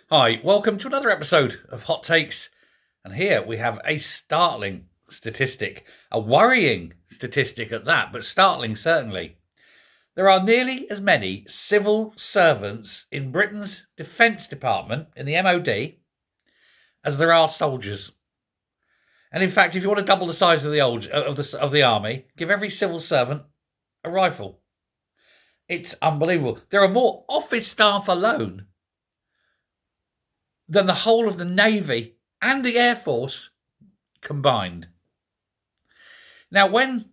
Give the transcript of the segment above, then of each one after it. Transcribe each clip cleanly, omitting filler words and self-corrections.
Hi, welcome to another episode of Hot Takes. And here we have a startling statistic, a worrying statistic at that, but startling certainly. There are nearly as many civil servants in Britain's Defence Department, in the MOD, as there are soldiers. And in fact, if you want to double the size of the army, give every civil servant a rifle. It's unbelievable. There are more office staff alone than the whole of the Navy and the Air Force combined. Now, when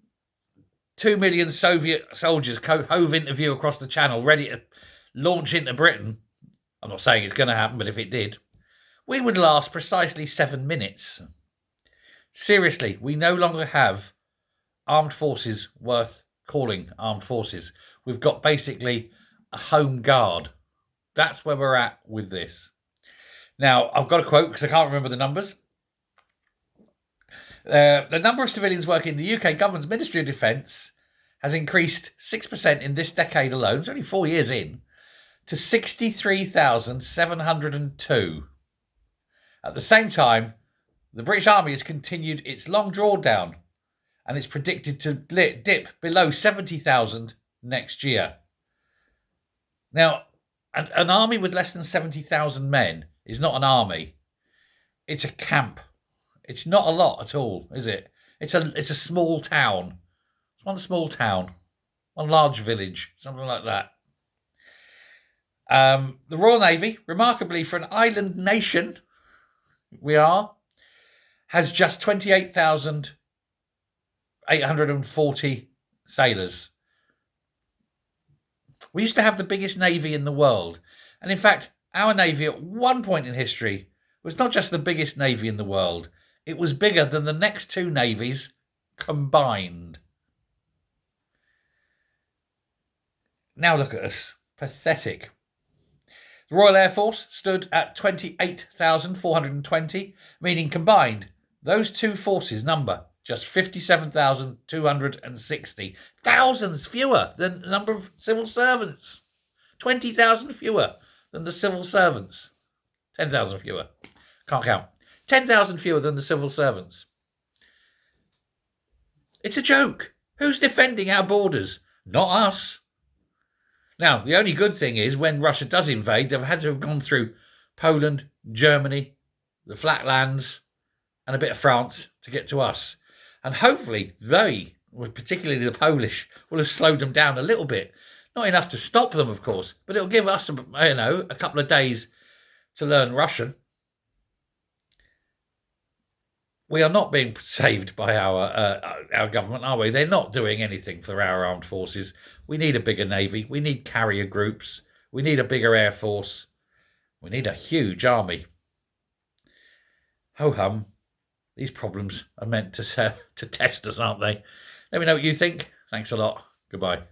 2 million Soviet soldiers hove into view across the channel, ready to launch into Britain, I'm not saying it's going to happen, but if it did, we would last precisely 7 minutes. Seriously, we no longer have armed forces worth calling armed forces. We've got basically a home guard. That's where we're at with this. Now, I've got a quote because I can't remember the numbers. The number of civilians working in the UK government's Ministry of Defence has increased 6% in this decade alone, it's only 4 years in, to 63,702. At the same time, the British Army has continued its long drawdown and it's predicted to dip below 70,000 next year. Now, an army with less than 70,000 men is not an army. It's a camp. It's not a lot at all, is it? It's a small town. It's one small town, one large village, something like that. The Royal Navy, remarkably for an island nation, has just 28,840 sailors. We used to have the biggest navy in the world. And in fact, our navy at one point in history was not just the biggest navy in the world, it was bigger than the next two navies combined. Now look at us. Pathetic. The Royal Air Force stood at 28,420, meaning combined, those two forces number just 57,260. Thousands fewer than the number of civil servants. 20,000 fewer than the civil servants. 10,000 fewer. Can't count. 10,000 fewer than the civil servants. It's a joke. Who's defending our borders? Not us. Now, the only good thing is when Russia does invade, they've had to have gone through Poland, Germany, the Flatlands, and a bit of France to get to us. And hopefully they, particularly the Polish, will have slowed them down a little bit. Not enough to stop them, of course, but it'll give us, a couple of days to learn Russian. We are not being saved by our government, are we? They're not doing anything for our armed forces. We need a bigger navy. We need carrier groups. We need a bigger air force. We need a huge army. Ho-hum. These problems are meant to test us, aren't they? Let me know what you think. Thanks a lot. Goodbye.